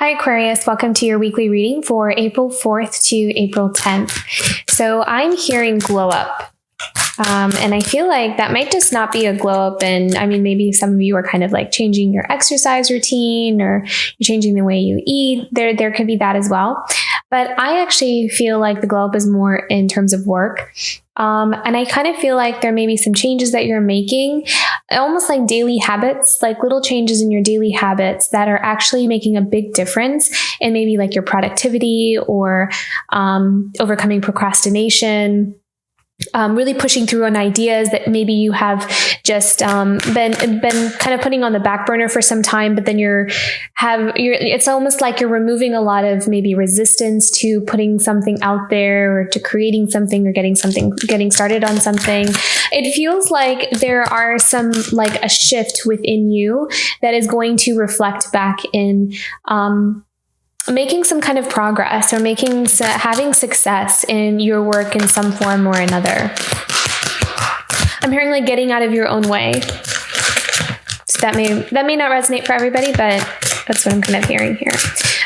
Hi Aquarius, welcome to your weekly reading for April 4th to April 10th. So I'm hearing glow up. And I feel like that might just not be a glow up. And I mean, maybe some of you are kind of like changing your exercise routine or you're changing the way you eat. There could be that as well. But I actually feel like the glow up is more in terms of work. And I kind of feel like there may be some changes that you're making, almost like daily habits, like little changes in your daily habits that are actually making a big difference in maybe like your productivity or overcoming procrastination. Really pushing through on ideas that maybe you have just been kind of putting on the back burner for some time, but then it's almost like you're removing a lot of maybe resistance to putting something out there or to creating something or getting started on something. It feels like there are some like a shift within you that is going to reflect back in making some kind of progress or having success in your work in some form or another. I'm hearing like getting out of your own way. So that may not resonate for everybody, but that's what I'm kind of hearing here.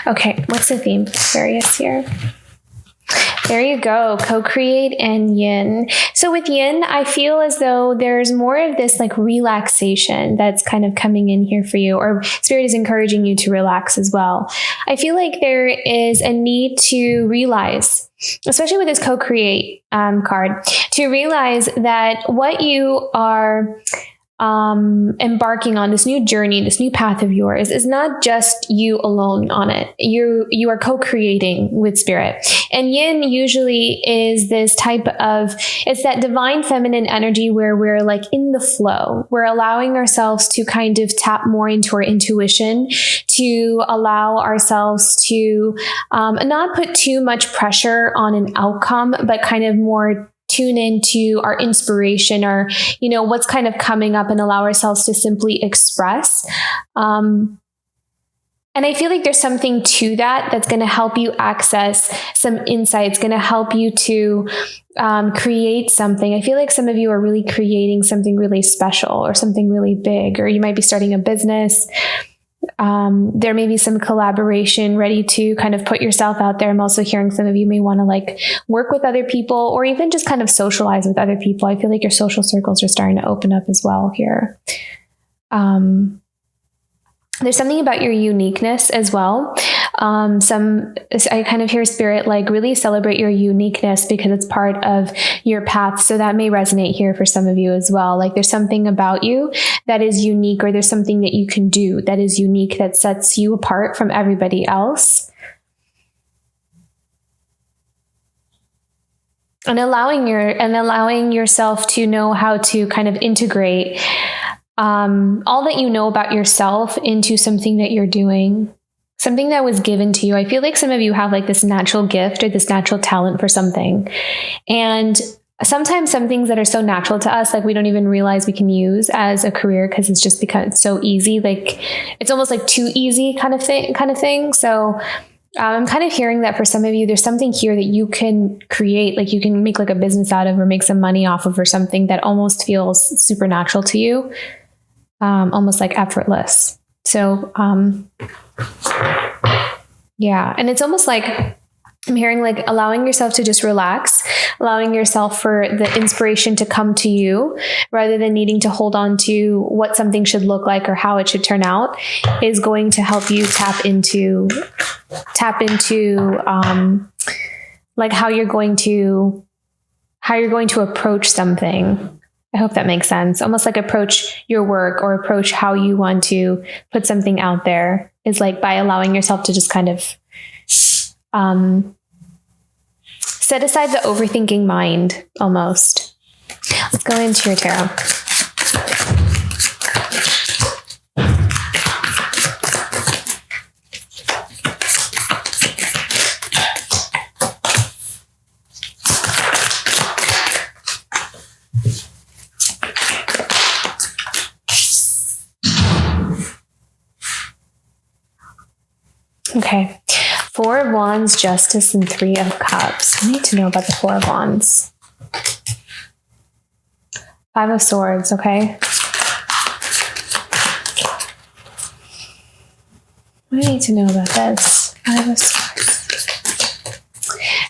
Okay, what's the theme for Aquarius here? There you go, co-create and yin. So with yin, I feel as though there's more of this like relaxation that's kind of coming in here for you, or Spirit is encouraging you to relax as well. I feel like there is a need to realize, especially with this co-create card, to realize that what you are embarking on, this new journey, this new path of yours, is not just you alone on it. You are co-creating with Spirit. And yin usually is this type of, it's that divine feminine energy where we're like in the flow. We're allowing ourselves to kind of tap more into our intuition, to allow ourselves to not put too much pressure on an outcome, but kind of more tune into our inspiration or, what's kind of coming up and allow ourselves to simply express. And I feel like there's something to that's going to help you access some insights, going to help you to create something. I feel like some of you are really creating something really special or something really big, or you might be starting a business. There may be some collaboration ready to kind of put yourself out there. I'm also hearing some of you may want to like work with other people or even just kind of socialize with other people. I feel like your social circles are starting to open up as well here. There's something about your uniqueness as well. I kind of hear Spirit like really celebrate your uniqueness because it's part of your path. So that may resonate here for some of you as well. Like there's something about you that is unique, or there's something that you can do that is unique that sets you apart from everybody else. And allowing yourself to know how to kind of integrate all that you know about yourself into something that you're doing, something that was given to you. I feel like some of you have like this natural gift or this natural talent for something. And sometimes some things that are so natural to us, like we don't even realize we can use as a career because it's just become so easy. Like it's almost like too easy kind of thing. So I'm kind of hearing that for some of you, there's something here that you can create, like you can make like a business out of or make some money off of, or something that almost feels supernatural to you. Almost like effortless. So, yeah. And it's almost like I'm hearing like allowing yourself to just relax, allowing yourself for the inspiration to come to you rather than needing to hold on to what something should look like or how it should turn out is going to help you tap into like how you're going to approach something. I hope that makes sense. Almost like approach your work or approach how you want to put something out there is like by allowing yourself to just kind of set aside the overthinking mind almost. Let's go into your tarot. Okay. Four of Wands, Justice, and Three of Cups. I need to know about the Four of Wands. Five of Swords, okay? What do I need to know about this? Five of Swords.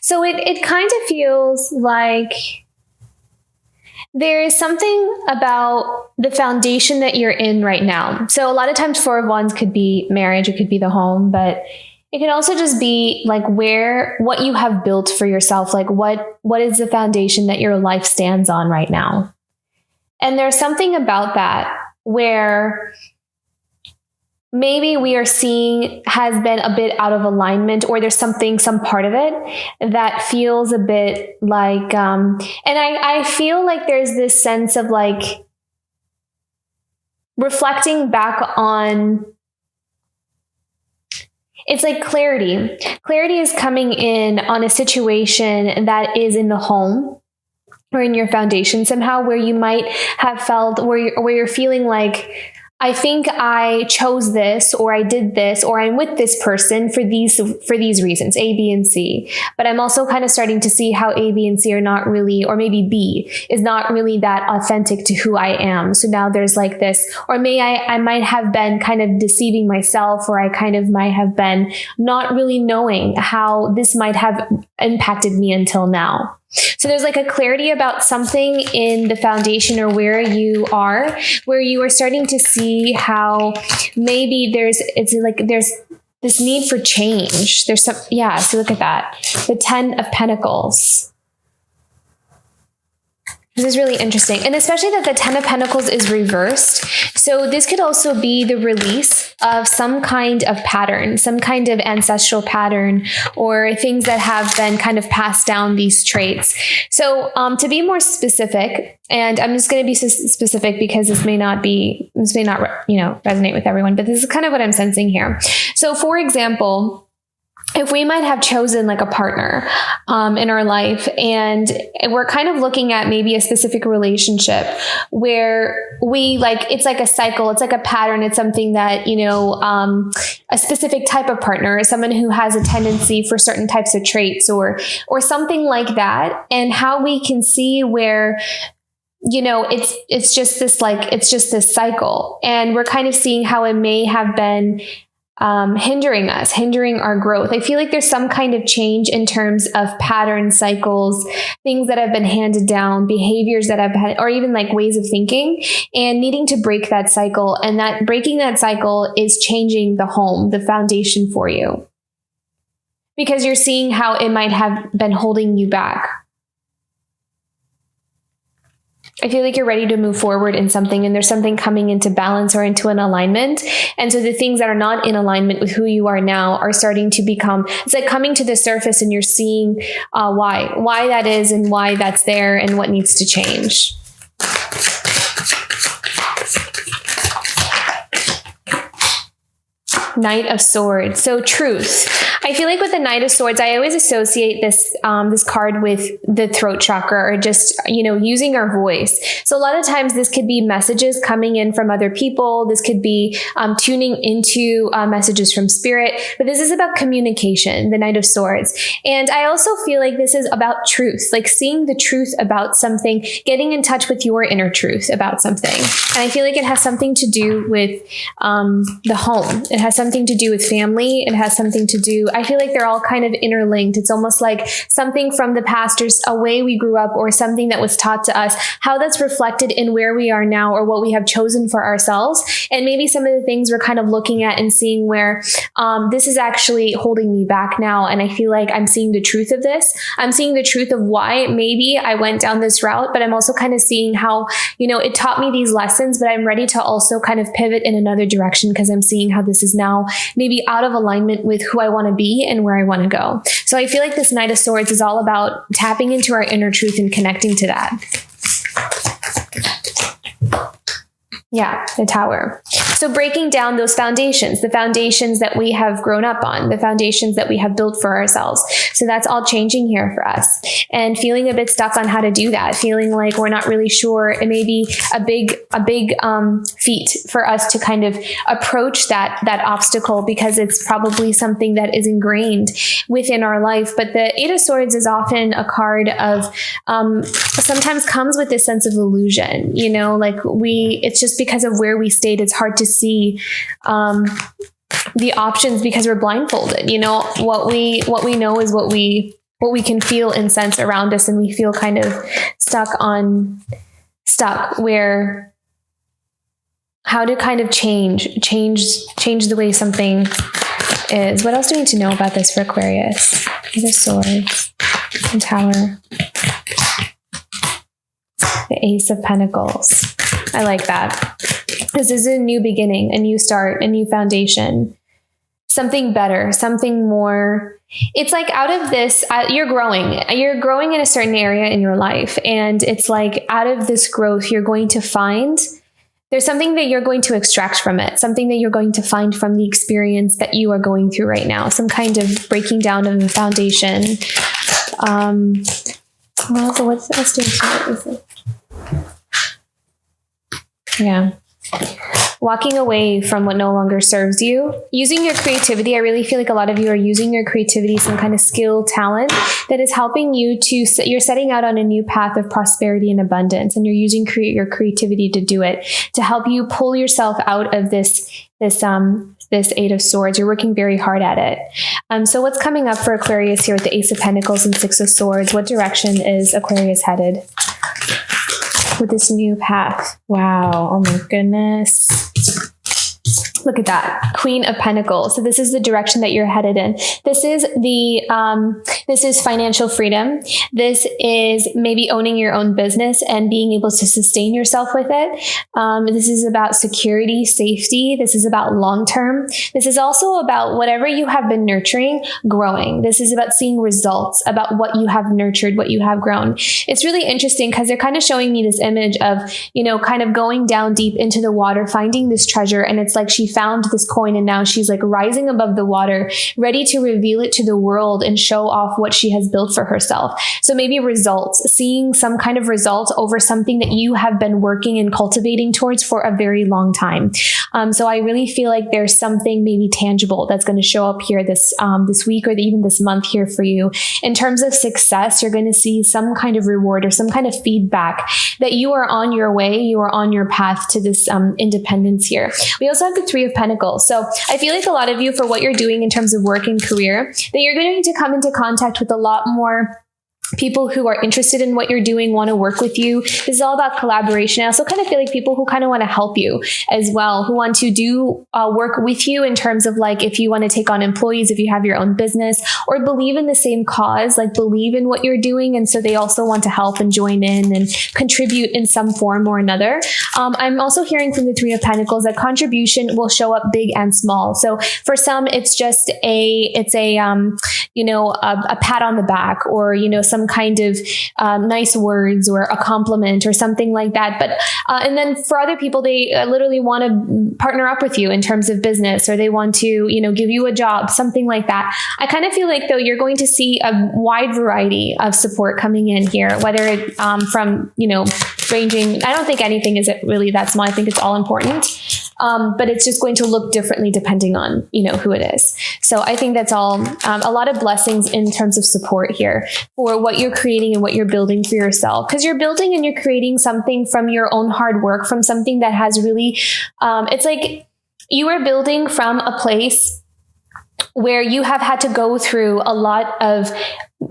So it kind of feels like there is something about the foundation that you're in right now. So a lot of times Four of Wands could be marriage, it could be the home, but it could also just be like what you have built for yourself. Like what is the foundation that your life stands on right now? And there's something about that where maybe we are seeing has been a bit out of alignment, or there's some part of it that feels a bit like, and I feel like there's this sense of like reflecting back on, it's like clarity. Clarity is coming in on a situation that is in the home or in your foundation somehow, where you might have felt, where you're feeling like, I think I chose this, or I did this, or I'm with this person for these reasons, A, B, and C. But I'm also kind of starting to see how A, B, and C are not really, or maybe B is not really that authentic to who I am. So now there's like this, or I might have been kind of deceiving myself, or I kind of might have been not really knowing how this might have impacted me until now. So there's like a clarity about something in the foundation, or where you are starting to see how maybe there's this need for change. There's some, yeah. So look at that. The 10 of Pentacles. This is really interesting. And especially that the 10 of Pentacles is reversed. So this could also be the release of some kind of pattern, some kind of ancestral pattern, or things that have been kind of passed down, these traits. So to be more specific, and I'm just going to be specific because this may not resonate with everyone, but this is kind of what I'm sensing here. So for example, if we might have chosen like a partner in our life, and we're kind of looking at maybe a specific relationship where we like, it's like a cycle, it's like a pattern, it's something that, a specific type of partner is someone who has a tendency for certain types of traits or something like that. And how we can see where, it's just this cycle, and we're kind of seeing how it may have been hindering our growth. I feel like there's some kind of change in terms of pattern, cycles, things that have been handed down, behaviors that have had, or even like ways of thinking, and needing to break that cycle. And that breaking that cycle is changing the home, the foundation for you, because you're seeing how it might have been holding you back. I feel like you're ready to move forward in something, and there's something coming into balance or into an alignment. And so the things that are not in alignment with who you are now are starting to become, it's like coming to the surface, and you're seeing why that is, and why that's there, and what needs to change. Knight of Swords. So truth. I feel like with the Knight of Swords, I always associate this card with the throat chakra, or just, using our voice. So a lot of times this could be messages coming in from other people. This could be tuning into messages from spirit, but this is about communication, the Knight of Swords. And I also feel like this is about truth, like seeing the truth about something, getting in touch with your inner truth about something. And I feel like it has something to do with the home. It has something to do with family. It has something to do, I feel like they're all kind of interlinked. It's almost like something from the past, or a way we grew up, or something that was taught to us, how that's reflected in where we are now, or what we have chosen for ourselves. And maybe some of the things we're kind of looking at and seeing where this is actually holding me back now. And I feel like I'm seeing the truth of this. I'm seeing the truth of why maybe I went down this route, but I'm also kind of seeing how, it taught me these lessons, but I'm ready to also kind of pivot in another direction, because I'm seeing how this is now maybe out of alignment with who I want to be and where I want to go. So I feel like this Knight of Swords is all about tapping into our inner truth and connecting to that. Yeah, the Tower. So breaking down those foundations, the foundations that we have grown up on, the foundations that we have built for ourselves. So that's all changing here for us, and feeling a bit stuck on how to do that, feeling like we're not really sure. It may be a big feat for us to kind of approach that obstacle, because it's probably something that is ingrained within our life. But the Eight of Swords is often a card of, sometimes comes with this sense of illusion, like it's just because of where we stayed, it's hard to see the options because we're blindfolded. You know, what we know is what we can feel and sense around us, and we feel kind of stuck where how to kind of change the way something is. What else do we need to know about this for Aquarius? Eight of Swords and Tower. The Ace of Pentacles. I like that. This is a new beginning, a new start, a new foundation. Something better, something more. It's like out of this, you're growing in a certain area in your life. And it's like out of this growth, you're going to find there's something that you're going to extract from it, something that you're going to find from the experience that you are going through right now, some kind of breaking down of the foundation. What's doing? Yeah. Walking away from what no longer serves you. Using your creativity. I really feel like a lot of you are using your creativity, some kind of skill, talent that is helping you you're setting out on a new path of prosperity and abundance. And you're using your creativity to do it, to help you pull yourself out of this Eight of Swords. You're working very hard at it. So what's coming up for Aquarius here with the Ace of Pentacles and Six of Swords? What direction is Aquarius headed with this new path? Wow. Oh my goodness. Look at that. Queen of Pentacles. So this is the direction that you're headed in. This is this is financial freedom. This is maybe owning your own business and being able to sustain yourself with it. This is about security, safety. This is about long-term. This is also about whatever you have been nurturing, growing. This is about seeing results, about what you have nurtured, what you have grown. It's really interesting because they're kind of showing me this image of, you know, kind of going down deep into the water, finding this treasure. And it's like she found this coin and now she's like rising above the water, ready to reveal it to the world and show off what she has built for herself. So maybe results, seeing some kind of results over something that you have been working and cultivating towards for a very long time. So I really feel like there's something maybe tangible that's going to show up here this week or even this month here for you. In terms of success, you're going to see some kind of reward or some kind of feedback that you are on your way, you are on your path to this independence here. We also have the Three of Pentacles. So I feel like a lot of you, for what you're doing in terms of work and career, that you're going to come into contact with a lot more people who are interested in what you're doing, want to work with you. This is all about collaboration. I also kind of feel like people who kind of want to help you as well, who want to do work with you in terms of like, if you want to take on employees, if you have your own business, or believe in the same cause, like believe in what you're doing. And so they also want to help and join in and contribute in some form or another. I'm also hearing from the Three of Pentacles that contribution will show up big and small. So for some, it's just a pat on the back, or, you know, some kind of nice words or a compliment or something like that. But and then for other people, they literally want to partner up with you in terms of business, or they want to, you know, give you a job, something like that. I kind of feel like though you're going to see a wide variety of support coming in here, whether it from, you know, ranging. I don't think anything is really that small. I think it's all important. But it's just going to look differently depending on, you know, who it is. So I think that's all a lot of blessings in terms of support here for what you're creating and what you're building for yourself. Because you're building and you're creating something from your own hard work, from something that has really, it's like you are building from a place where you have had to go through a lot of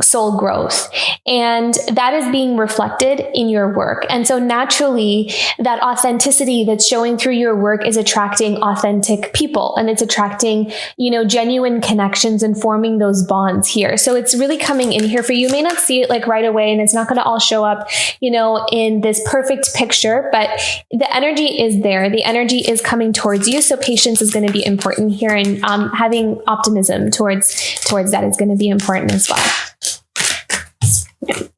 soul growth, and that is being reflected in your work. And so naturally that authenticity that's showing through your work is attracting authentic people, and it's attracting, you know, genuine connections and forming those bonds here. So it's really coming in here for you. You may not see it like right away, and it's not going to all show up, you know, in this perfect picture, but the energy is there. The energy is coming towards you. So patience is going to be important here, and having optimism towards that is going to be important as well.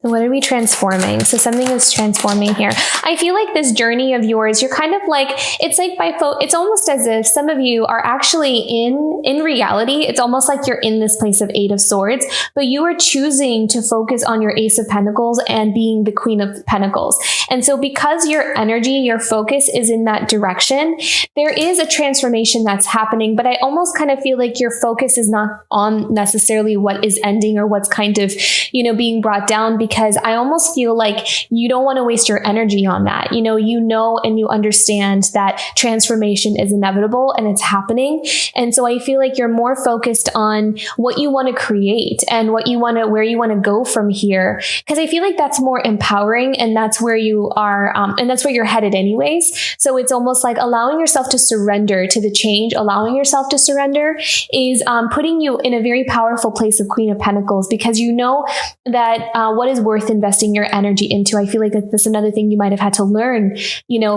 What are we transforming? So something is transforming here. I feel like this journey of yours, you're kind of like, it's like it's almost as if some of you are actually in reality. It's almost like you're in this place of Eight of Swords, but you are choosing to focus on your Ace of Pentacles and being the Queen of Pentacles. And so because your energy, your focus is in that direction, there is a transformation that's happening, but I almost kind of feel like your focus is not on necessarily what is ending or what's kind of, you know, being brought down, because because I almost feel like you don't want to waste your energy on that. You know, and you understand that transformation is inevitable and it's happening. And so I feel like you're more focused on what you want to create and where you want to go from here. Because I feel like that's more empowering, and that's where you are, and that's where you're headed anyways. So it's almost like allowing yourself to surrender to the change, allowing yourself to surrender is putting you in a very powerful place of Queen of Pentacles, because you know that what is worth investing your energy into. I feel like that's another thing you might have had to learn,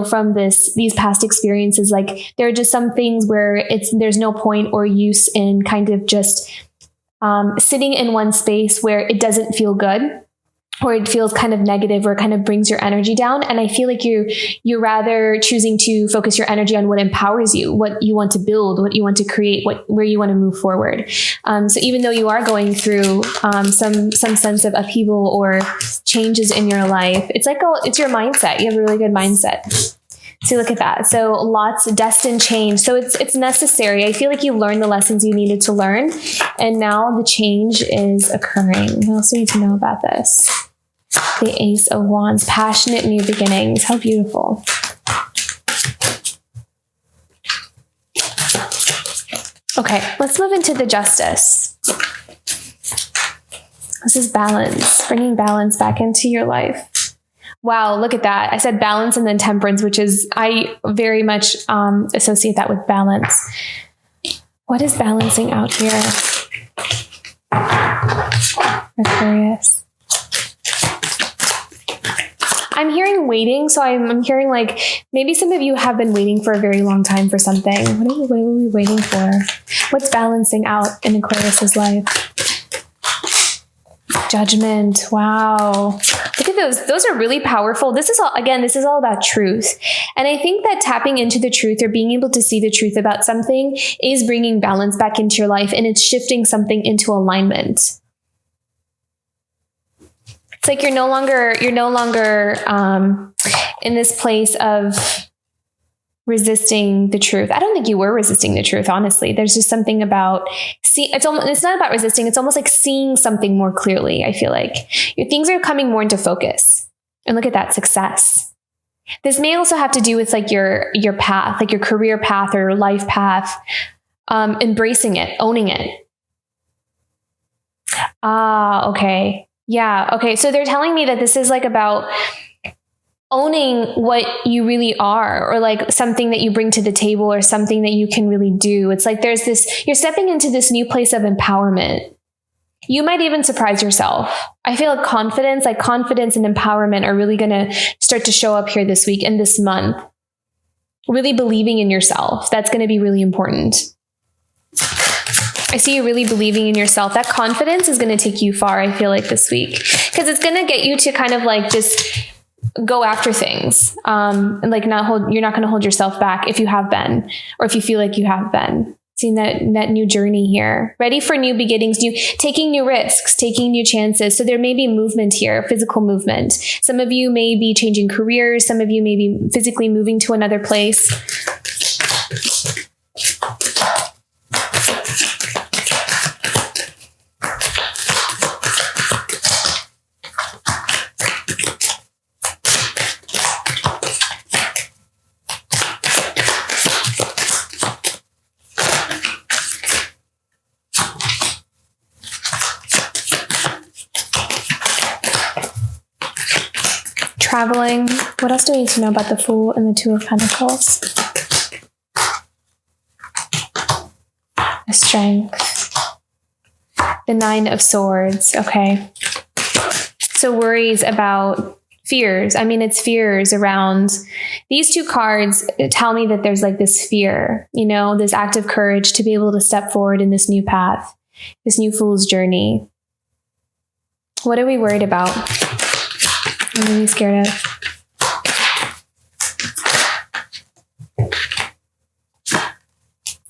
from these past experiences. Like there are just some things where there's no point or use in kind of just sitting in one space where it doesn't feel good, or it feels kind of negative, or it kind of brings your energy down. And I feel like you're rather choosing to focus your energy on what empowers you, what you want to build, what you want to create, where you want to move forward. So even though you are going through some sense of upheaval or changes in your life, it's like it's your mindset. You have a really good mindset. So look at that. So lots of destined change. So it's necessary. I feel like you learned the lessons you needed to learn, and now the change is occurring. What else do you need to know about this? The Ace of Wands, passionate new beginnings. How beautiful. Okay, let's move into the Justice. This is balance, bringing balance back into your life. Wow, look at that. I said balance and then Temperance, which is, I very much associate that with balance. What is balancing out here? Aquarius. I'm hearing waiting. So I'm hearing like maybe some of you have been waiting for a very long time for something. What are we waiting for? What's balancing out in Aquarius's life? Judgment. Wow. Look at those. Those are really powerful. This is all about truth. And I think that tapping into the truth, or being able to see the truth about something, is bringing balance back into your life, and it's shifting something into alignment. It's like you're no longer in this place of resisting the truth. I don't think you were resisting the truth, honestly. There's just something about it's not about resisting. It's almost like seeing something more clearly. I feel like your things are coming more into focus. And look at that, success. This may also have to do with like your path, like your career path or your life path, embracing it, owning it. Okay. Yeah. Okay. So they're telling me that this is like about owning what you really are, or like something that you bring to the table, or something that you can really do. It's like you're stepping into this new place of empowerment. You might even surprise yourself. I feel like confidence and empowerment are really going to start to show up here this week and this month. Really believing in yourself. That's going to be really important. I see you really believing in yourself. That confidence is going to take you far, I feel like, this week, because it's going to get you to kind of like just go after things, and like you're not going to hold yourself back if you have been, or if you feel like you have been. Seeing that new journey here, ready for new beginnings, taking new risks, taking new chances. So there may be movement here, physical movement. Some of you may be changing careers. Some of you may be physically moving to another place. Traveling. What else do we need to know about the Fool and the Two of Pentacles? The Strength. The Nine of Swords. Okay. So worries about fears. I mean, it's fears around these two cards. Tell me that there's like this fear, this act of courage to be able to step forward in this new path, this new Fool's journey. What are we worried about? What are we scared of?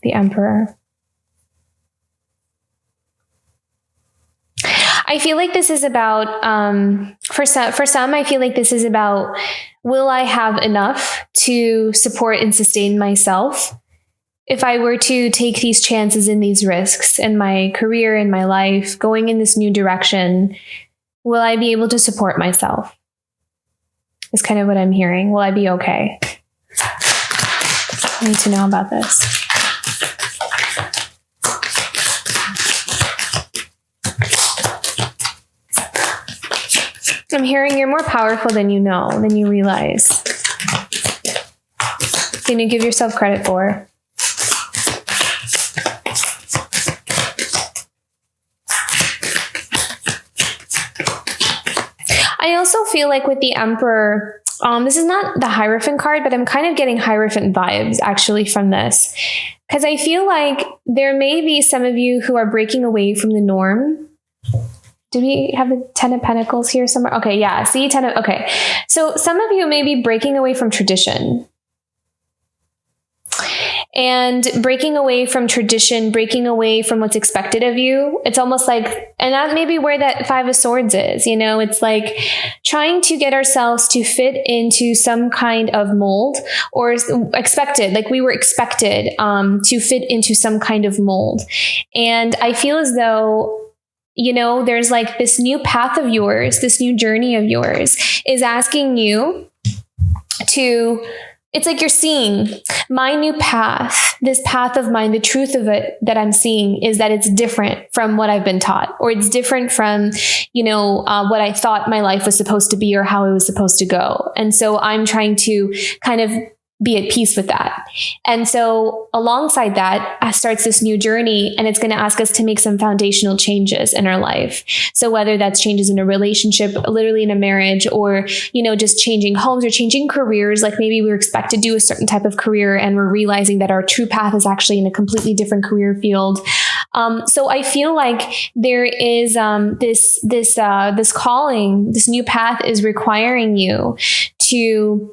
The Emperor. I feel like this is about, for some, I feel like this is about, will I have enough to support and sustain myself if I were to take these chances and these risks in my career, in my life, going in this new direction? Will I be able to support myself? Is kind of what I'm hearing. Will I be okay? I need to know about this. I'm hearing you're more powerful than you know, than you realize. Can you give yourself credit for? I also feel like with the Emperor, this is not the Hierophant card, but I'm kind of getting Hierophant vibes actually from this. Because I feel like there may be some of you who are breaking away from the norm. Do we have the Ten of Pentacles here somewhere? Okay, yeah, see, okay. So some of you may be breaking away from tradition. And breaking away from tradition, breaking away from what's expected of you. It's almost like, and that may be where that Five of Swords is, you know, it's like trying to get ourselves to fit into some kind of mold, or expected, like we were expected to fit into some kind of mold. And I feel as though, you know, there's like this new path of yours, this new journey of yours is asking you to, it's like you're seeing my new path, this path of mine, the truth of it that I'm seeing is that it's different from what I've been taught, or it's different from, you know, what I thought my life was supposed to be or how it was supposed to go. And so I'm trying to kind of be at peace with that. And so alongside that starts this new journey, and it's going to ask us to make some foundational changes in our life. So whether that's changes in a relationship, literally in a marriage, or, you know, just changing homes or changing careers, like maybe we were expected to do a certain type of career and we're realizing that our true path is actually in a completely different career field. So I feel like there is this calling, this new path is requiring you to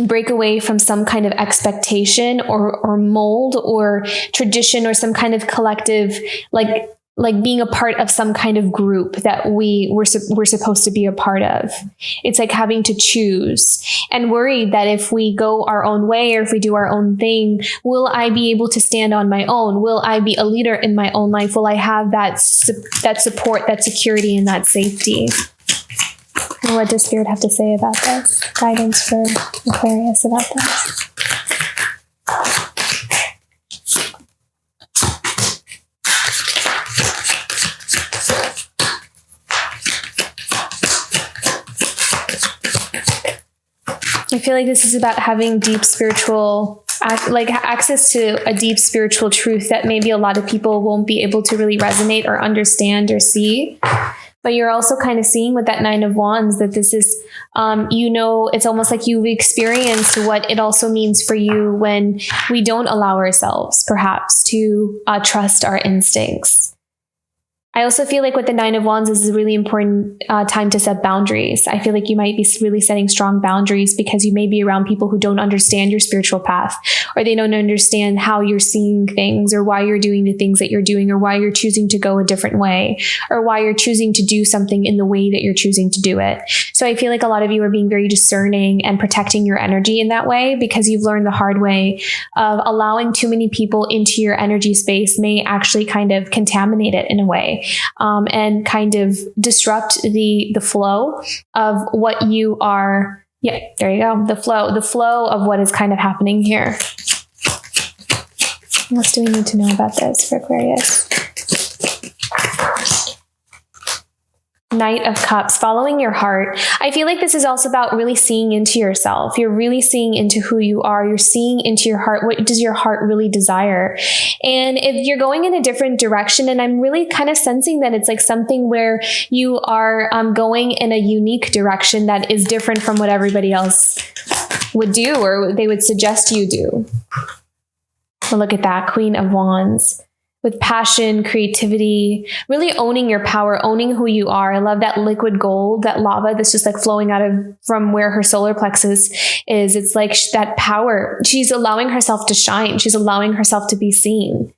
break away from some kind of expectation or mold or tradition or some kind of collective, like being a part of some kind of group that we're supposed to be a part of. It's like having to choose and worried that if we go our own way or if we do our own thing, will I be able to stand on my own? Will I be a leader in my own life? Will I have that support, that security, and that safety? And what does Spirit have to say about this? Guidance for Aquarius about this. I feel like this is about having deep spiritual, like access to a deep spiritual truth that maybe a lot of people won't be able to really resonate or understand or see. But you're also kind of seeing with that Nine of Wands that this is, you know, it's almost like you've experienced what it also means for you when we don't allow ourselves, perhaps, to trust our instincts. I also feel like with the Nine of Wands, this is a really important time to set boundaries. I feel like you might be really setting strong boundaries because you may be around people who don't understand your spiritual path, or they don't understand how you're seeing things, or why you're doing the things that you're doing, or why you're choosing to go a different way, or why you're choosing to do something in the way that you're choosing to do it. So I feel like a lot of you are being very discerning and protecting your energy in that way, because you've learned the hard way of allowing too many people into your energy space may actually kind of contaminate it in a way. And kind of disrupt the flow of what you are. Yeah, there you go. The flow of what is kind of happening here. What else do we need to know about this for Aquarius? Knight of Cups, following your heart. I feel like this is also about really seeing into yourself. You're really seeing into who you are. You're seeing into your heart. What does your heart really desire? And if you're going in a different direction, and I'm really kind of sensing that it's like something where you are going in a unique direction that is different from what everybody else would do or they would suggest you do. But look at that, Queen of Wands. With passion, creativity, really owning your power, owning who you are. I love that liquid gold, that lava that's just like flowing out of from where her solar plexus is. It's like that power. She's allowing herself to shine. She's allowing herself to be seen.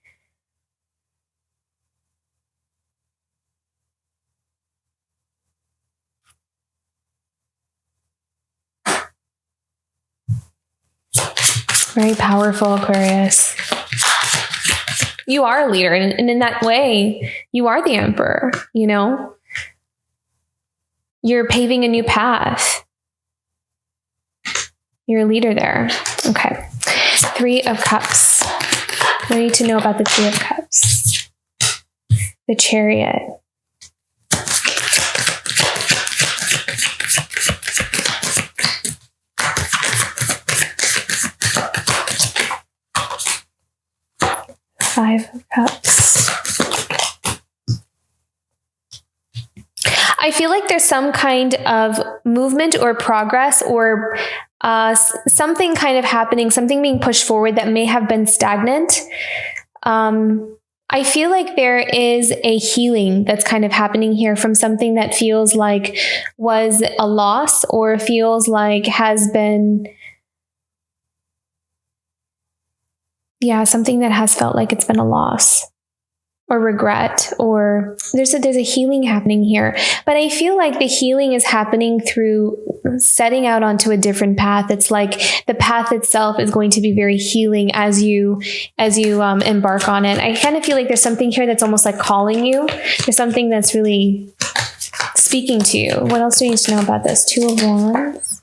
Very powerful, Aquarius. You are a leader, and in that way, you are the Emperor, you know? you're paving a new path. You're a leader there. Okay. 3 of Cups. What do you need to know about the 3 of Cups? The Chariot. Five of Cups. I feel like there's some kind of movement or progress or something kind of happening, something being pushed forward that may have been stagnant. I feel like there is a healing that's kind of happening here from something that feels like was a loss or feels like has been, something that has felt like it's been a loss or regret, or there's a healing happening here. But I feel like the healing is happening through setting out onto a different path. It's like the path itself is going to be very healing as you embark on it. I kind of feel like there's something here that's almost like calling you. There's something that's really speaking to you. What else do you need to know about this? 2 of Wands.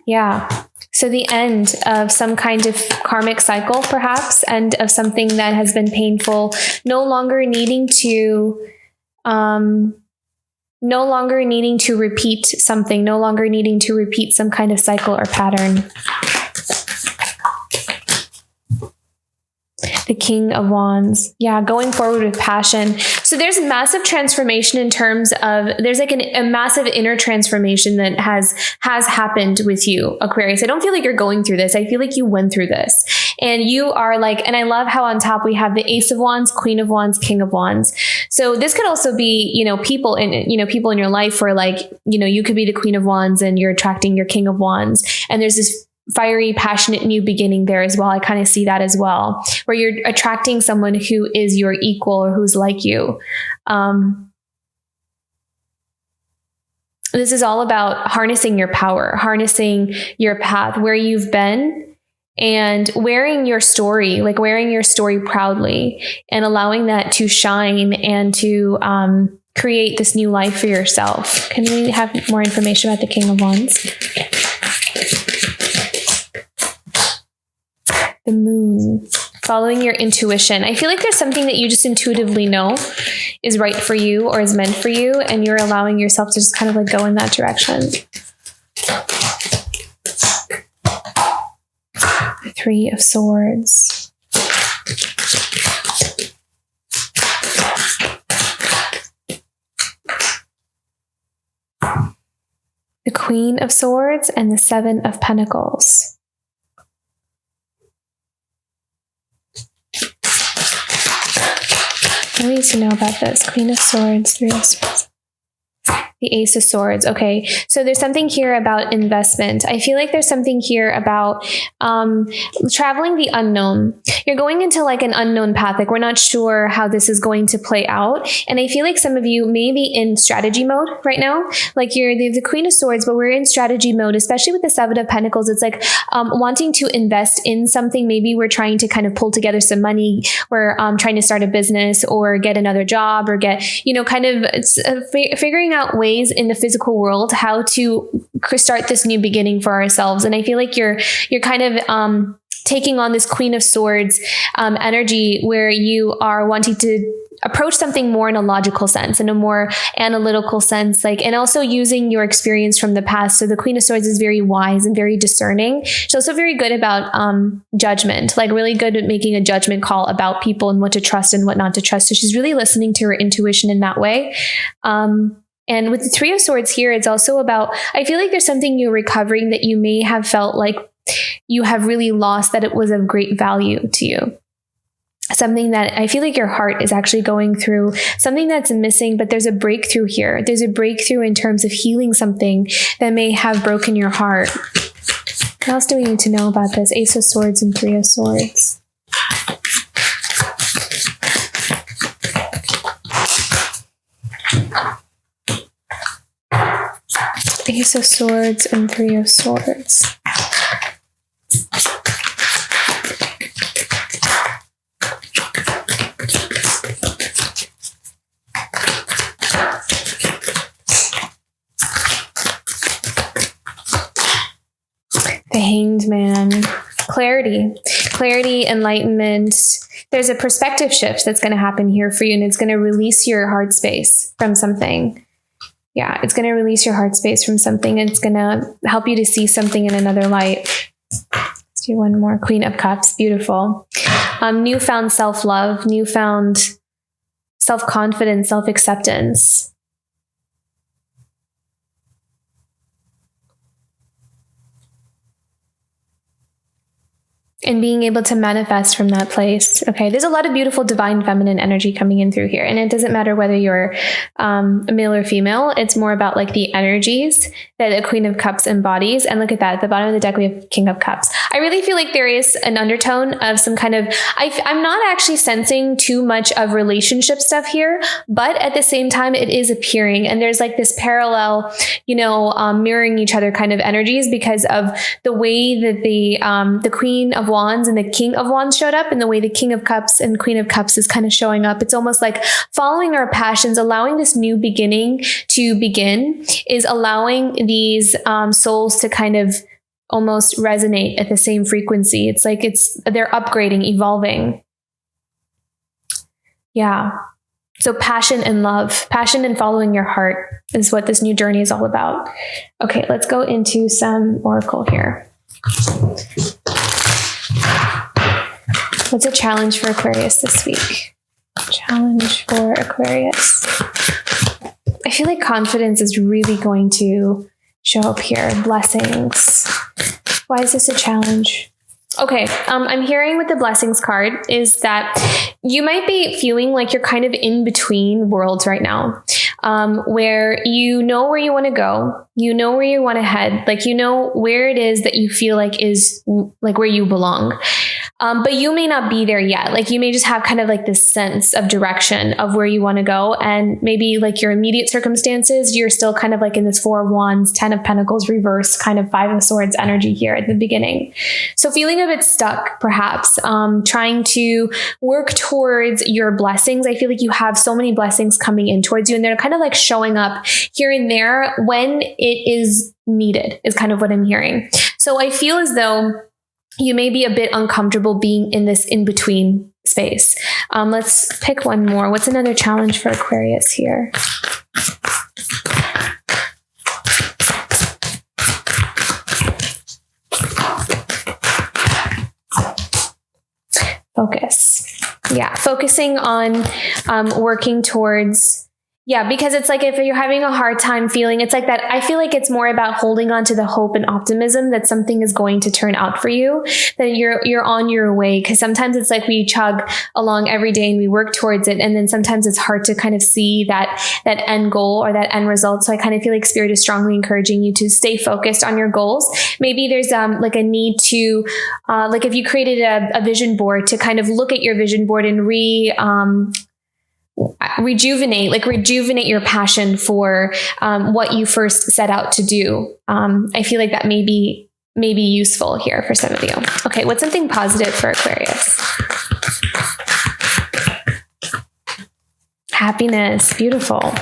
Yeah. So the end of some kind of karmic cycle, perhaps, end of something that has been painful, no longer needing to repeat something, no longer needing to repeat some kind of cycle or pattern. The King of Wands. Yeah, going forward with passion. So there's massive transformation in terms of, there's like a massive inner transformation that has happened with you, Aquarius. I don't feel like you're going through this. I feel like you went through this. And you are like, and I love how on top we have the Ace of Wands, Queen of Wands, King of Wands. So this could also be, people in your life where like, you could be the Queen of Wands and you're attracting your King of Wands. And there's this fiery, passionate new beginning there as well. I kind of see that as well, where you're attracting someone who is your equal or who's like you. This is all about harnessing your power, harnessing your path, where you've been, and wearing your story proudly and allowing that to shine and to create this new life for yourself. Can we have more information about the King of Wands? The Moon, following your intuition. I feel like there's something that you just intuitively know is right for you or is meant for you, and you're allowing yourself to just kind of like go in that direction. 3 of Swords. The Queen of Swords and the 7 of Pentacles. What do we need to know about this? Queen of Swords, 3 of Swords. The Ace of Swords. Okay, so there's something here about investment. I feel like there's something here about traveling the unknown. You're going into like an unknown path. Like we're not sure how this is going to play out. And I feel like some of you may be in strategy mode right now. Like you're the Queen of Swords, but we're in strategy mode, especially with the 7 of Pentacles. It's like wanting to invest in something. Maybe we're trying to kind of pull together some money. We're trying to start a business or get another job or get, figuring out ways in the physical world how to start this new beginning for ourselves. And I feel like you're kind of taking on this Queen of Swords energy where you are wanting to approach something more in a logical sense, in a more analytical sense, and also using your experience from the past. So the Queen of Swords is very wise and very discerning. She's also very good about judgment, like really good at making a judgment call about people and what to trust and what not to trust. So she's really listening to her intuition in that way. And with the 3 of Swords here, it's also about, I feel like there's something you're recovering that you may have felt like you have really lost, that it was of great value to you. Something that I feel like your heart is actually going through, something that's missing, but there's a breakthrough here. There's a breakthrough in terms of healing something that may have broken your heart. What else do we need to know about this? Ace of Swords and 3 of Swords. Ace of Swords and 3 of Swords. The Hanged Man. Clarity, enlightenment. There's a perspective shift that's going to happen here for you, and it's going to release your heart space from something. Yeah, it's going to release your heart space from something, and it's going to help you to see something in another light. Let's do one more. Queen of Cups. Beautiful. Newfound self-love, newfound self-confidence, self-acceptance. And being able to manifest from that place. Okay, there's a lot of beautiful divine feminine energy coming in through here. And it doesn't matter whether you're a male or female. It's more about like the energies that the Queen of Cups embodies. And look at that. At the bottom of the deck, we have King of Cups. I really feel like there is an undertone of some kind of, I'm not actually sensing too much of relationship stuff here, but at the same time, it is appearing. And there's like this parallel, mirroring each other kind of energies because of the way that the Queen of Wands and the King of Wands showed up, and the way the King of Cups and Queen of Cups is kind of showing up. It's almost like following our passions, allowing this new beginning to begin, is allowing these souls to kind of almost resonate at the same frequency. It's like they're upgrading, evolving. Yeah. So passion and love, passion and following your heart is what this new journey is all about. Okay, let's go into some oracle here. What's a challenge for Aquarius this week? Challenge for Aquarius. I feel like confidence is really going to show up here. Blessings. Why is this a challenge? Okay, I'm hearing with the blessings card is that you might be feeling like you're kind of in between worlds right now, where you know where you want to go, you know where you want to head, like you know where it is that you feel like is like where you belong. But you may not be there yet. Like you may just have kind of like this sense of direction of where you want to go. And maybe like your immediate circumstances, you're still kind of like in this 4 of Wands, 10 of Pentacles reverse, kind of 5 of Swords energy here at the beginning. So feeling a bit stuck, perhaps, trying to work towards your blessings. I feel like you have so many blessings coming in towards you, and they're kind of like showing up here and there when it is needed, is kind of what I'm hearing. So I feel as though you may be a bit uncomfortable being in this in-between space. Let's pick one more. What's another challenge for Aquarius here? Focus. Yeah, focusing on working towards. Yeah, because it's like if you're having a hard time feeling, it's like that. I feel like it's more about holding on to the hope and optimism that something is going to turn out for you, that you're on your way. Because sometimes it's like we chug along every day and we work towards it, and then sometimes it's hard to kind of see that end goal or that end result. So I kind of feel like Spirit is strongly encouraging you to stay focused on your goals. Maybe there's like a need to like if you created a vision board, to kind of look at your vision board and rejuvenate your passion for what you first set out to do. I feel like that may be useful here for some of you. Okay, what's something positive for Aquarius? Happiness. Beautiful.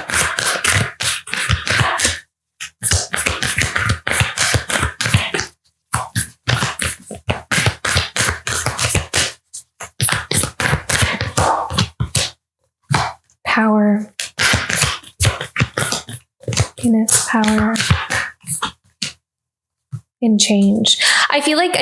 Power, happiness, power, and change. I feel like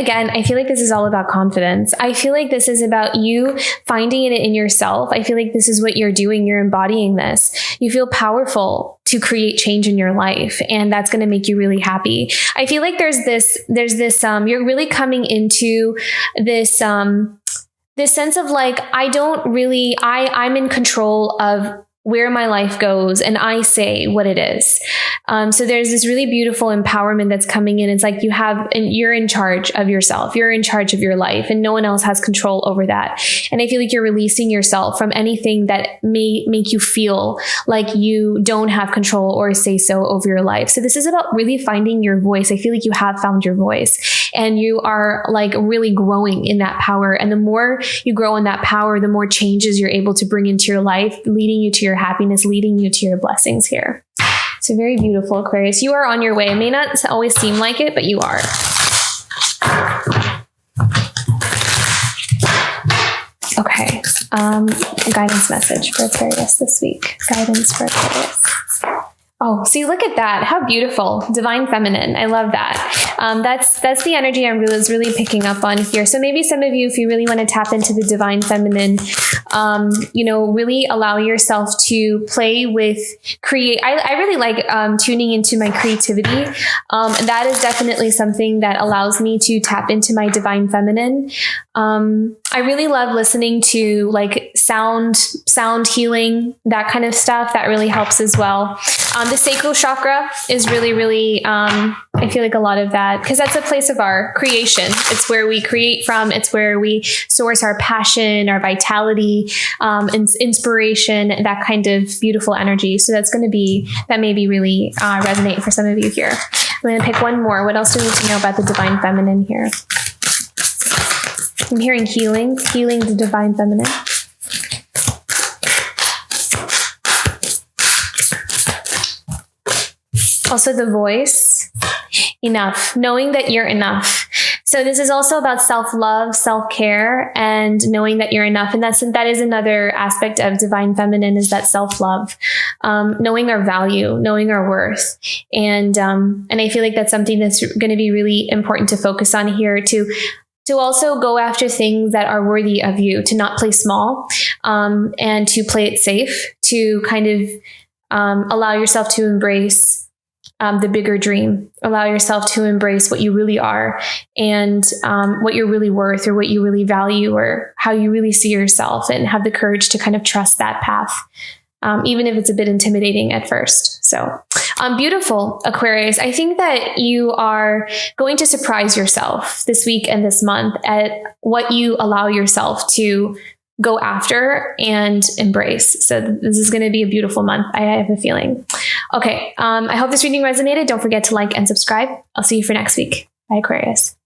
this is all about confidence. I feel like this is about you finding it in yourself. I feel like this is what you're doing. You're embodying this. You feel powerful to create change in your life, and that's going to make you really happy. I feel like there's this, you're really coming into this sense of like, I'm in control of where my life goes, and I say what it is. So there's this really beautiful empowerment that's coming in. It's like you're in charge of yourself. You're in charge of your life, and no one else has control over that. And I feel like you're releasing yourself from anything that may make you feel like you don't have control or say so over your life. So this is about really finding your voice. I feel like you have found your voice, and you are like really growing in that power. And the more you grow in that power, the more changes you're able to bring into your life, leading you to your happiness, leading you to your blessings here. So very beautiful, Aquarius. You are on your way. It may not always seem like it, but you are. Okay. Guidance message for Aquarius this week. Guidance for Aquarius. Oh, see, look at that. How beautiful. Divine Feminine. I love that. That's the energy I was really picking up on here. So maybe some of you, if you really want to tap into the Divine Feminine, really allow yourself to play with, create. I really like tuning into my creativity. That is definitely something that allows me to tap into my Divine Feminine. I really love listening to like sound healing, that kind of stuff. That really helps as well. The sacral chakra is really, really, I feel like a lot of that, because that's a place of our creation. It's where we create from. It's where we source our passion, our vitality, inspiration, that kind of beautiful energy. So that may be really resonate for some of you here. I'm going to pick one more. What else do we need to know about the Divine Feminine here? I'm hearing healing the Divine Feminine. Also the voice, enough, knowing that you're enough. So this is also about self-love, self-care, and knowing that you're enough. And that is another aspect of Divine Feminine, is that self-love, knowing our value, knowing our worth. And I feel like that's something that's going to be really important to focus on here, to also go after things that are worthy of you, to not play small, and to play it safe, to kind of allow yourself to embrace the bigger dream. Allow yourself to embrace what you really are, and what you're really worth, or what you really value, or how you really see yourself, and have the courage to kind of trust that path, even if it's a bit intimidating at first. So beautiful, Aquarius. I think that you are going to surprise yourself this week and this month at what you allow yourself to go after and embrace. So this is going to be a beautiful month. I have a feeling. Okay. I hope this reading resonated. Don't forget to like and subscribe. I'll see you for next week. Bye, Aquarius.